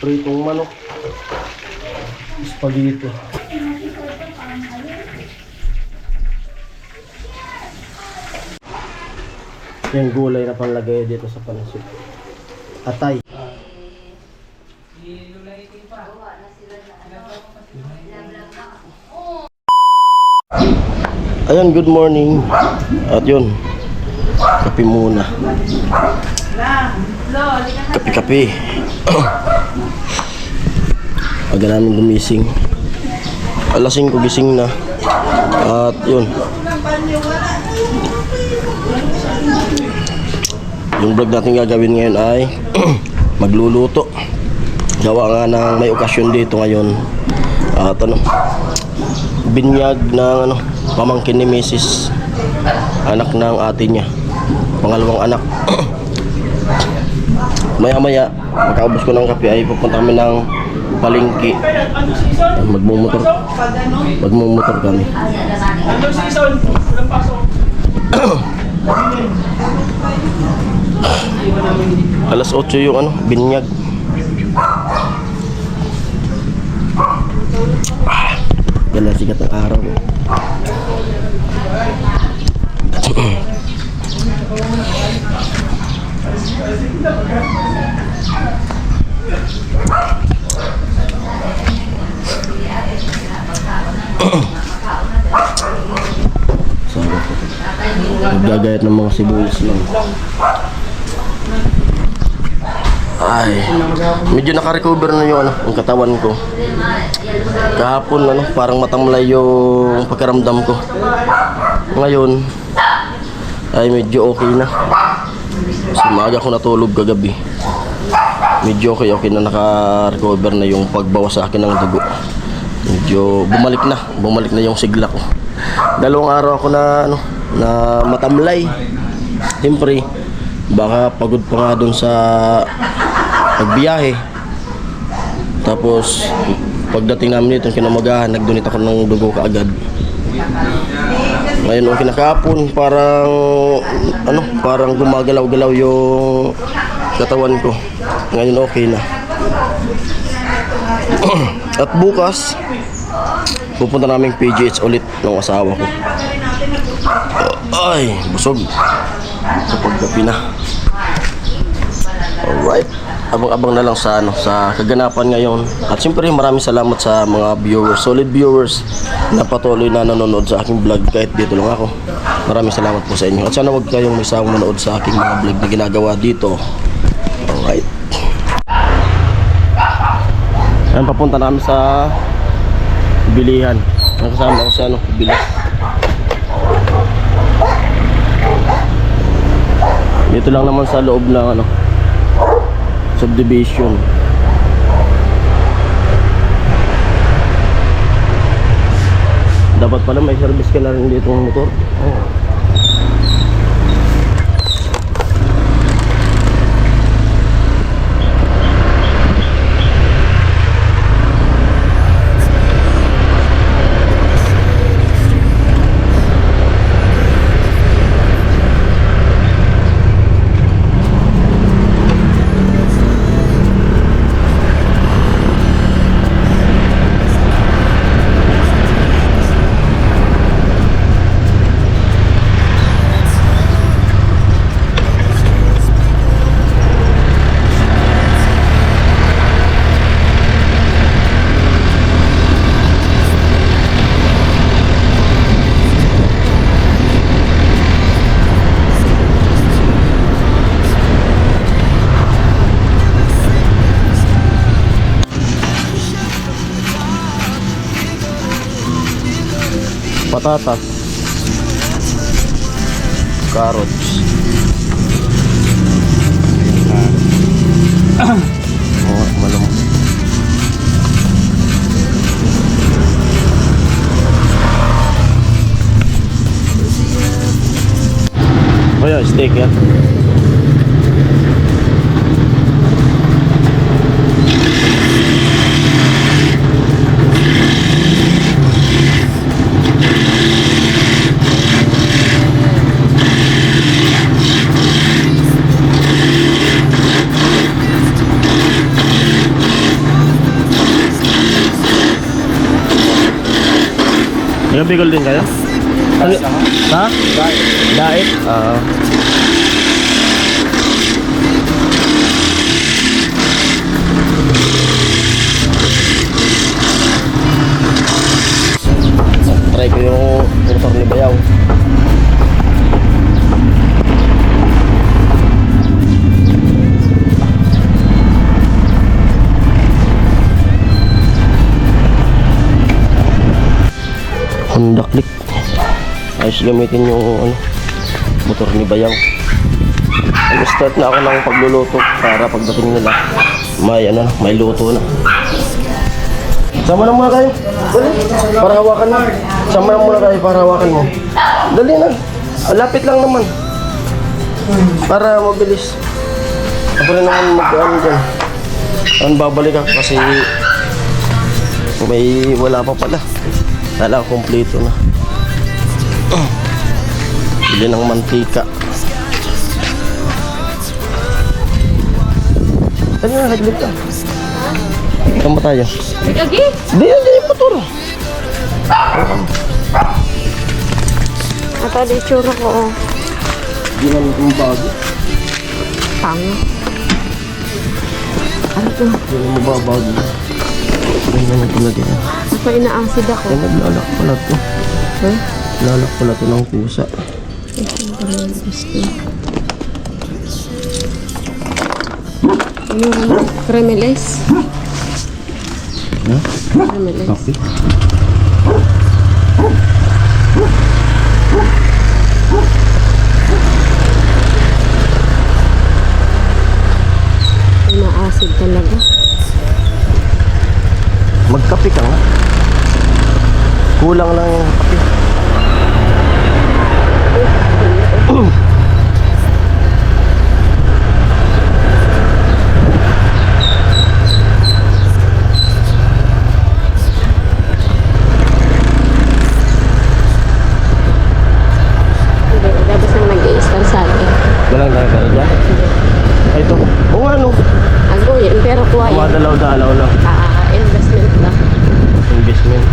Pritong manok. Spaghetti. Yung gulay na panlagay dito sa pansit. Atay. Ayan, good morning. At yun, kape muna. Kape-kape. Aga namin gumising. Alas 5 gising na. At yun, yung vlog natin gagawin ngayon ay magluluto. Gawa nga ng may okasyon dito ngayon. At binyag ng pamangkin ni Mrs. Anak ng ate niya, pangalawang anak. Maya maya magkaubos ko ng kape ay pupunta kami ng palengke. Magmumotor kami. Alas 8 yung binyag. Gala sikat ng araw. Naggagayat ng mga sibuyas lang. Ay, medyo naka-recover na yung ang katawan ko. Kahapon parang matamlay yung pagkaramdam ko. Ngayon ay medyo okay na. Kasi maaga ko natulog kagabi. Medyo okay na, naka-recover na yung pagbawas sa akin ng dugo. Medyo bumalik na yung sigla ko. Dalawang araw ako na matamlay. Siyempre, baka pagod pa nga dun sa pagbiyahe. Tapos pagdating namin dito kinamagahan, nagdonate ako ng dugo kaagad. Ngayon okay na, kahapon parang gumagalaw-galaw yung katawan ko. Ngayon okay na. At bukas pupunta namin PGH ulit ng asawa ko. Ay, busog kapag gabi na. Alright, abang-abang na lang sa kaganapan ngayon. At siyempre maraming salamat sa mga viewers, solid viewers na patuloy na nanonood sa aking vlog kahit dito lang ako. Maraming salamat po sa inyo. At sana wag kayong may sawang manood sa aking mga vlog na ginagawa dito. Alright. Ayan, papunta namin sa bilihan. Nakasama ako sa bilis. Dito lang naman sa loob ng subdivision. Dapat pala may service ka na rin dito ng motor. Patatas, carrots, malam. Oh ya, steak ya. Taga Bicol din kayo? Ano? Ha? Daet? Ah. Try ko yung motor ni Bayaw. Honda Click. Ayos gamitin yung motor ni Bayaw. Nag-start na ako ng pagluluto para pagdating nila may luto na. Sama na muna kayo. Dali. Para hawakan mo. Sama na muna kayo para hawakan mo. Dali na. Lapit lang naman. Para mabilis. Ako rin naman mag-ano dyan. Ang babalik ako kasi wala pa pala. Kala ko kompleto na. Bili ng mantika. Ano na, naglit ka? Saan ba tayo? Lagi? Di yung motor. Ito di tsura ko. Di naman yung bago. Tango. Ano to? Di naman mababago. Di naman tulad yan. Ako ina-acid ako. Ay, naglalak pala to. Huh? Lalak pala to ng pusa. Ano? Cremeles? Ha? Cremeles. Coffee? Ina-acid talaga. Magkape ka nga. Kulang lang yung kape. Labas nang nag-i-start sa akin. Walang nagkaya dyan. Ay, ito. Oo, ano? Ago yun, pero kuha yun. Madalaw-dalaw lang. Investment lang. Investment.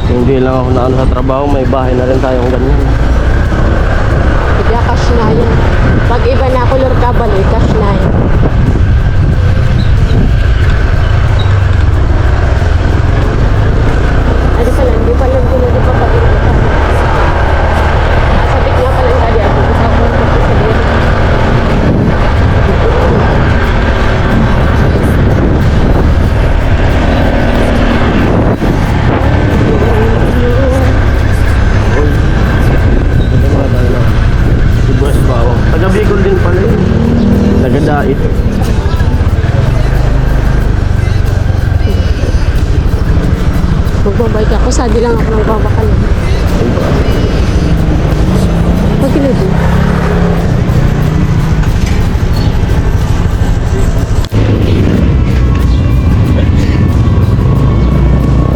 Hindi lang ako na sa trabaho, may bahay na rin tayong ganyan. Kaya cash na yun. Pag iba na color kabaloy, cash na yun. Ano pala, hindi pala di pa pag sabit nga pala yung dali ako. Gusto ako sabihin. Taga Bicol din pala yun. Taga Daet. Magbabike ako, sabi lang ako ng babakal. Pag kinado.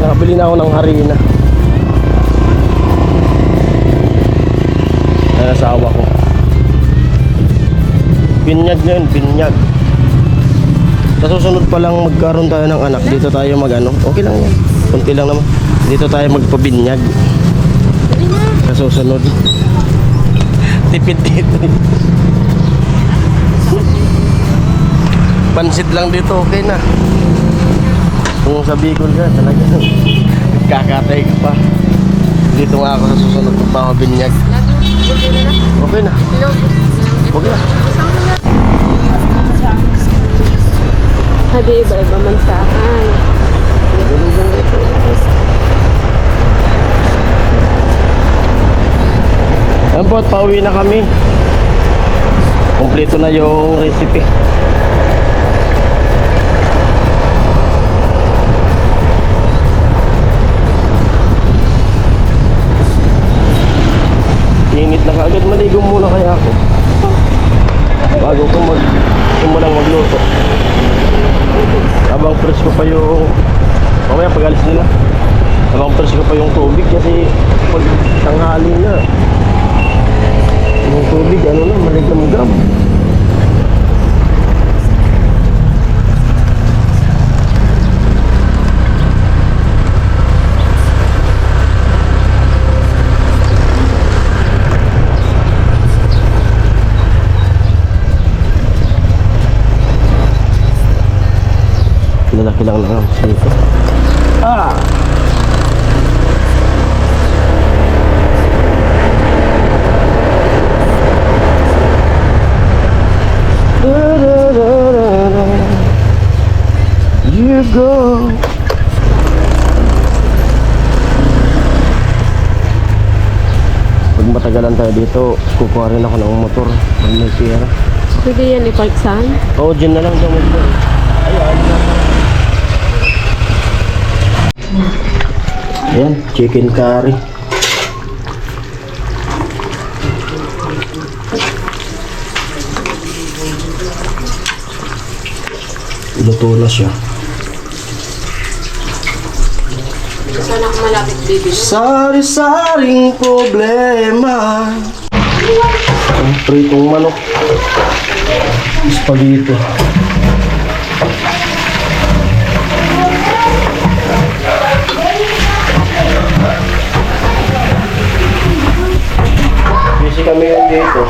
Nakabili na ako ng harina. Ay, nasawa ko. Binyag na yun, binyag. Sa susunod pa lang magkaroon tayo ng anak, dito tayo mag-ano. Okay lang yan. Kunti lang naman. Dito tayo magpabinyag. Sa susunod. Tipid dito. Pansit lang dito, okay na. Kung sa Bicol ka, talaga. Kakatay ka pa. Dito nga ako sa susunod magpapabinyag. Okay na. Okay na. Sabi iba-iba man sa akin. Ayan po, at pauwi na kami. Kompleto na yung recipe. Init na kaagad, maligo muna kaya ako bago ko simulang magluto. Habang fresh ko pa yung mamaya pag alis nila, habang fresh ko pa yung tubig kasi pag tanghali na yung tubig maligam-gam. malaki lang na dito. Ah! You go. Pag matagalan tayo dito, kukuha rin ako ng motor. May pera. Pwede yan i-park saan? Oo, dyan na lang daw mo. Ayan, chicken curry. Luto na siya. Saan ako malapit bibili? Sari-saring problema. Ang pritong manok. Spaghetti. Busy kami ngayon dito.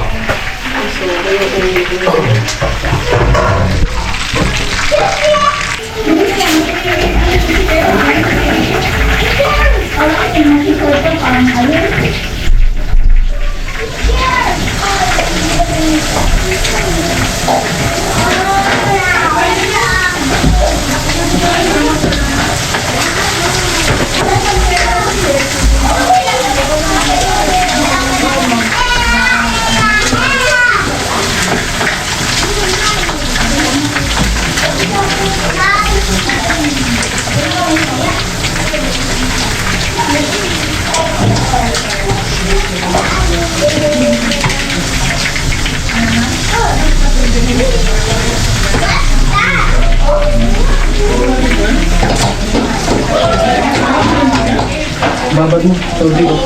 Babad mo, saudi ko.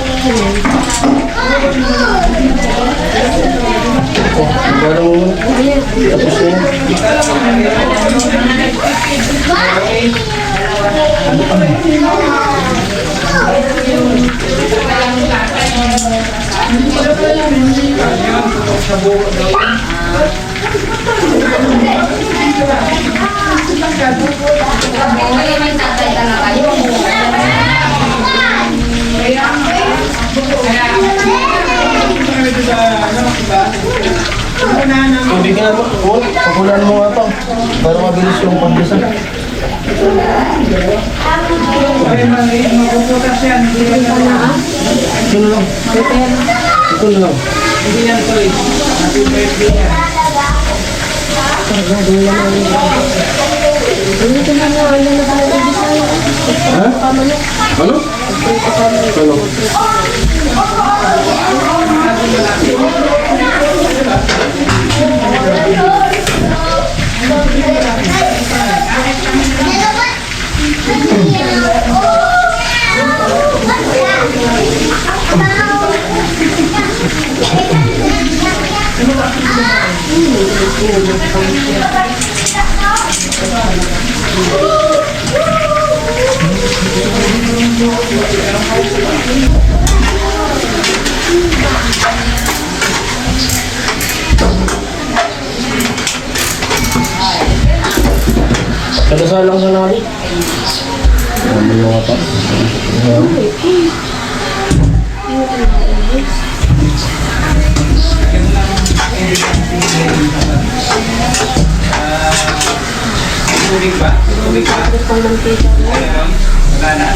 Parang tapos na yan. Tubig nga mo, pakulan mo nga ito para mabilis yung pagdasa. Ito na lang. Ito na lang. Ha? Ano? Ano? Kadasalang sa nari. Naman mga pa. Tubig ba? Tubig ba? Wala na?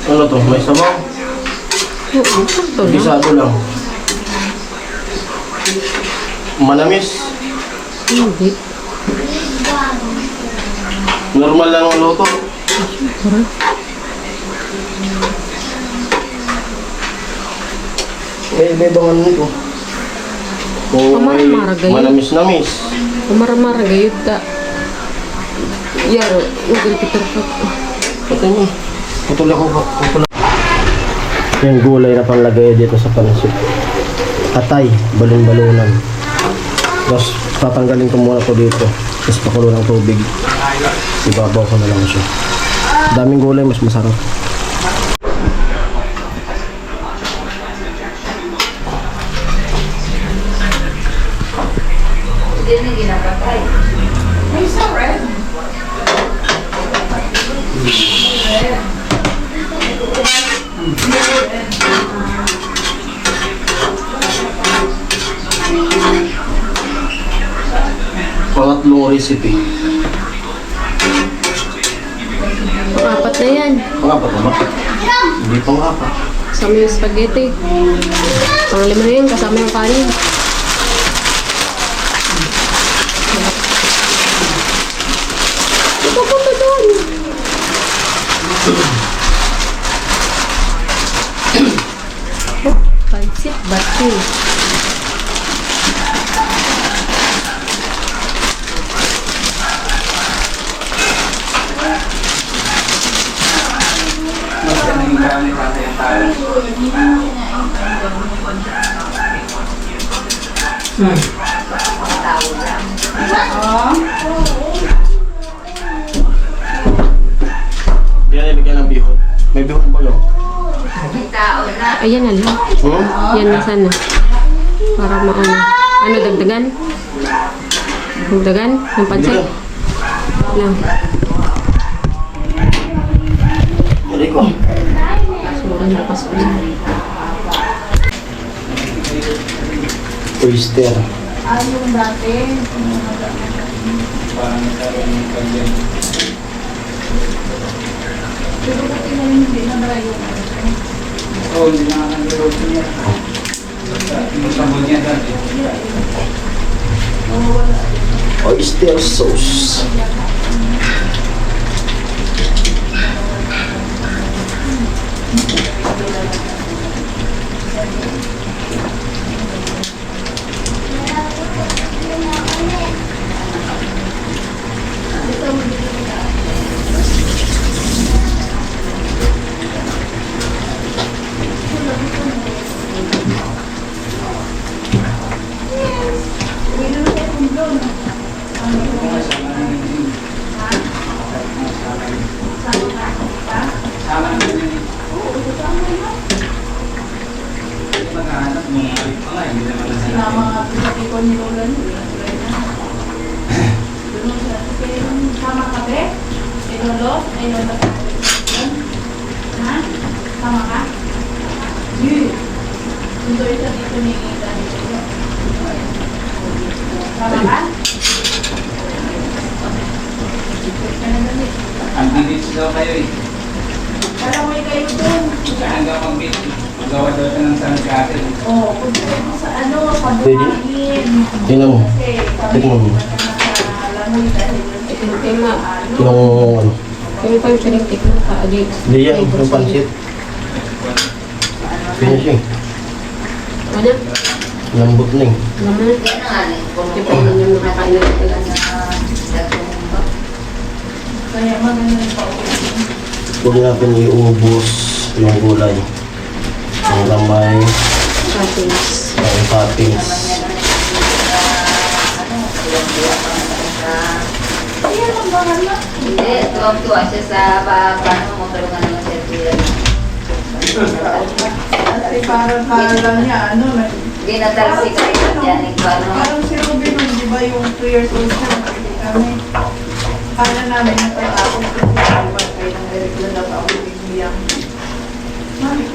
Ano to? May sabaw? Oo, sakto lang. Gisado lang. Manamis. Hindi. Normal lang ang luto. Tara. Eh, ibang ano nito. Kung may Pamaramaragay. manamis-namis. Umara-mara gayud ta. Yaro, ugol Peter Pat. Patay mo. Putol ako. Putol ako. Yung gulay na panglagay dito sa pansit. Atay, balon-balonan. Tapos tatanggalin ko muna po dito. Tapos pakulo ng tubig. Ibabaw ko na lang siya. Daming gulay, mas masarap. Pangatlong recipe. Pang-apat na yan. Pangapat na ba? Hindi pangapat. Kasama yung spaghetti. Pang-lima na yan, kasama yung kanin. Ito punta doon. Pansit batu. Masya naging karami natin yung tao. Bigyan ng bihon. May bihon pa lang. Ayan na lang. Yan na sana. Para maano. Ano, dagdagan? Dagdagan? Ng pansit? Lang. Hindi ko. Sobrang lakas ko yan. Oyster. Parang nagkaroon ng kanyang hindi na nakakagawin niya. Yung sabon niya dati. Oyster sauce. Sama na din. Maghahanap mo nga. Hindi naman na sila. Sama kape? Lolo? Lolo? Ha? Sama ka? Yun. Sundoy sa dito ni Dani. Sama ka? Ang bilis daw kayo eh. Kalamay kayo dun. Saan daw mag-bit? Magawa daw siya ng sangkate. Oo, punta mo sa ano, Pwede? pabuhayin. Tingnan mo. Kasi kami Tingnan mo. nalamoy dahil Yung tema. Yung ano. Yung pa yung sinintik mo ka. Adi. Hindi yan. Yung pansit. Finishing. Ano? Lambot na eh. Hindi pa yun yung nakakain na talaga. Kaya maganda rin pa uwi. Huwag natin iubos yung gulay. Ang lamay, Toppings. ang toppings. Ayan ang bangal na. Hindi, tuwang-tuwa siya sa paano mo tulungan naman siya siya. Kasi parang lang niya, ano, Hindi natalsik ka rin dyan, paano. parang si Ruby nun, di ba yung 2 years old siya, nakikita kami. Kala namin natatakot ko siya, ba't kayo nang direkla daw ako bigyan. Mami,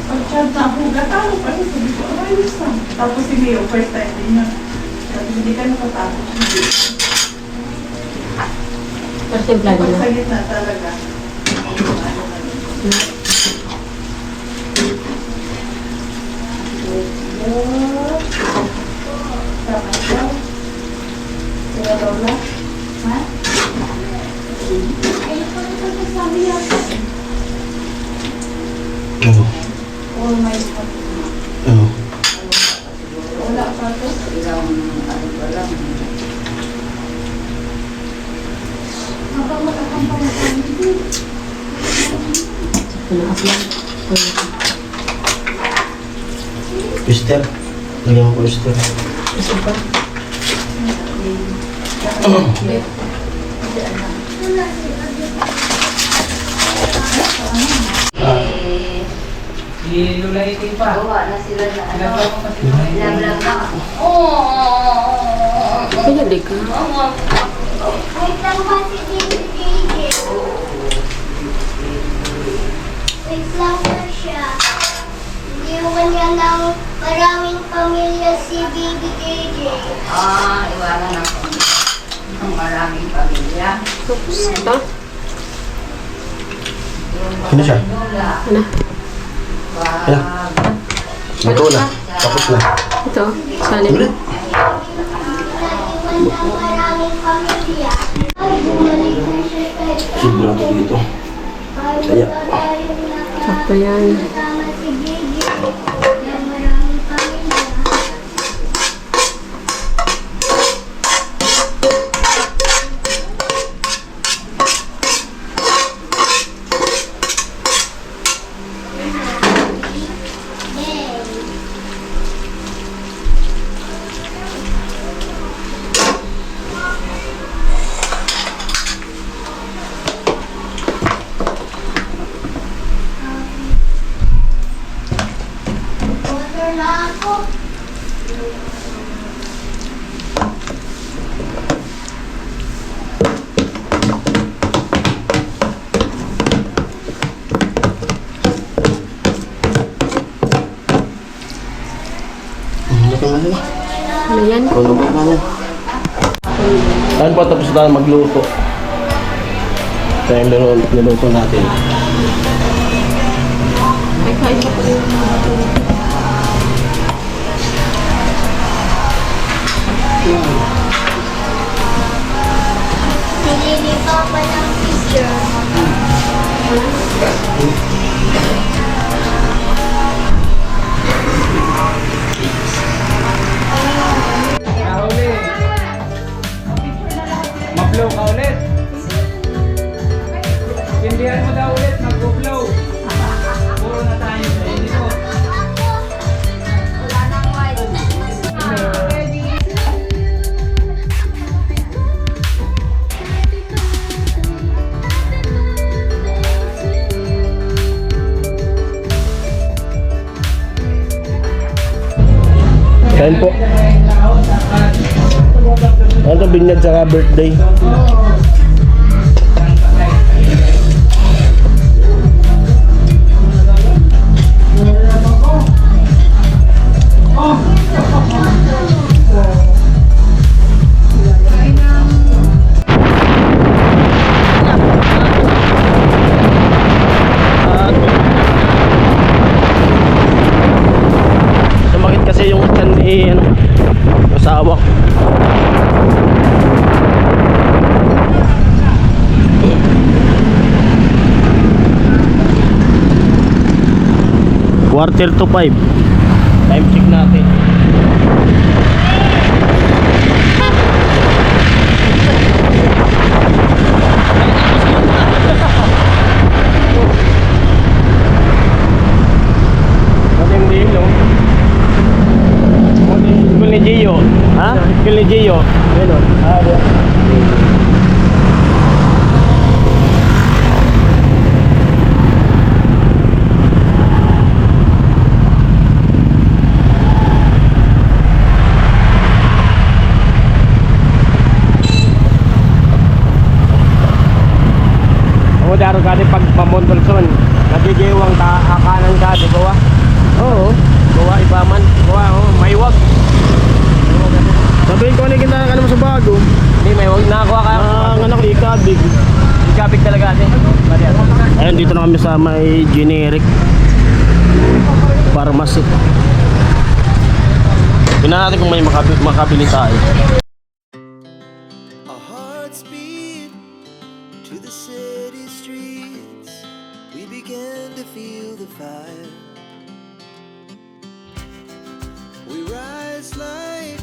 pag-chat na ako, gatalo pa rin, sabi ko, ayos lang. Tapos si Mio, first time din niya. Sabi, hindi ka natatakot. Hindi. Pero simple Pag na. sa gitna talaga. Ano na yun. Tama ikaw? Sila Lola? Ha? Ay, parang pagkasabi yata. Ano? Oh my God. Ano? Wala pa to. Ilang ano pa lang. Habang matakampang ako. Pinaas lang. Oyster. Lagyan mo ko oyster. Isa pa. Ilulaitin pa. Gawa na sila na ano. Ilagaw mo pa sila. Ilablang na. Oh! Kaya di ka. Wait lang ba si JJ? Wait lang po siya. Hindi naman niya ng maraming pamilya si Baby JJ. Iwanan ako. Ang maraming pamilya. Tapos ito. Ano siya? Lola. Ano? Ano? Luto na. Tapos na. Ito. Salim. Ulit. Naiwan ng maraming pamilya. Ay, bumalik na siya kay Siguro ako dito. Kaya. Sakto yan. kasama si JJ. Ng maraming pamilya. Yay! Water na ako. Luto na sila. Ano yan? Ano ba na? Saan pa tapos na magluto? Ito yung niluto natin. Ay, kain pa po yung Nilili pa pa ng picture. Kahuli. Mag-blow ka ulit. Pindihan mo daw ulit, mag-blow. Puro na tayo sa dito. Kain po. Ano to, binyag saka birthday? Sumakit kasi yung tiyan ni ano, asawa. Quarter to 5. Time check natin. bibili ni Gio. Ayun o. Ako daro ka pag pamontolson, nagigewang akanan ka, di ba? Oo. Gawa ibaman, gawa maiwag. Sabihin ko ano yung kinakaano mo sa bago. Hindi, maiwag. Nakakuha ka. Ang anak ko, ikabig. Ikabig talaga ate. Ayun, dito na kami sa may generic pharmacy. Tingnan natin kung may makabili tayo. Our hearts beat to the city streets. We began to feel the fire. We rise like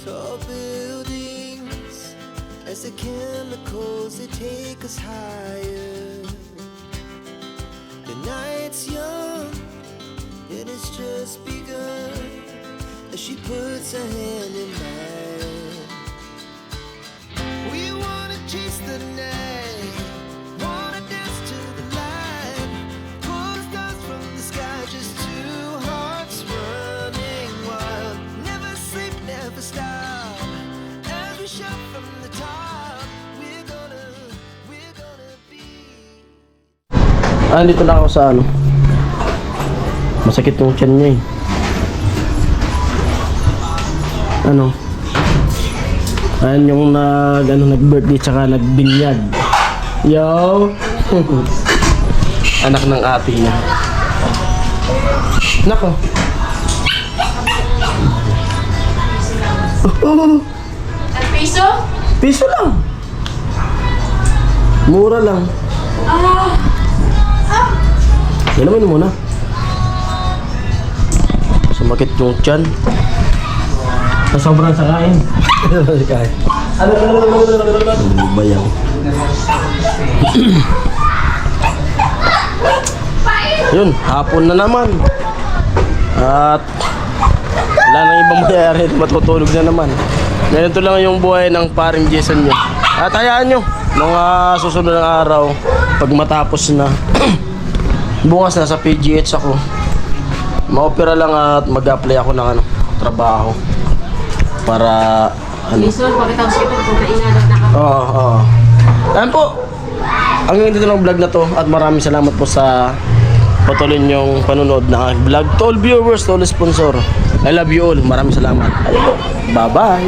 tall buildings as the chemicals they take us higher. The night's young, it has just begun as she puts her hand in mine. We wanna chase the night, wanna dance to the light, pull the stars from the sky, just two hearts running wild. Never sleep, never stop, as we shout from the top. We're gonna be. Dito na ako sa ano. Masakit yung tiyan niya eh. Ano? Ayan yung nag-birthday tsaka nagbinyag. Yo! Anak ng ate niya. Nako. Piso? Piso lang. Mura lang. Yan naman muna. Sumakit yung tiyan. Sobrang sa kain. Bayaw. Yun, hapon na naman. At wala nang ibang mayayari, matutulog na naman. Ganito lang yung buhay ng paring Jason nyo. At hayaan nyo, mga susunod ng araw, pag matapos na, bukas na sa PGH ako. Ma-opera lang at mag-apply ako ng trabaho. Para Jason, pakita ko sa'yo kung kainalat na ka. Oo. Ayan po. Hanggang dito ng vlog na to. At maraming salamat po sa patuloy niyong panonood ng aking vlog. To all viewers, to all sponsor, I love you all. Maraming salamat. Bye-bye.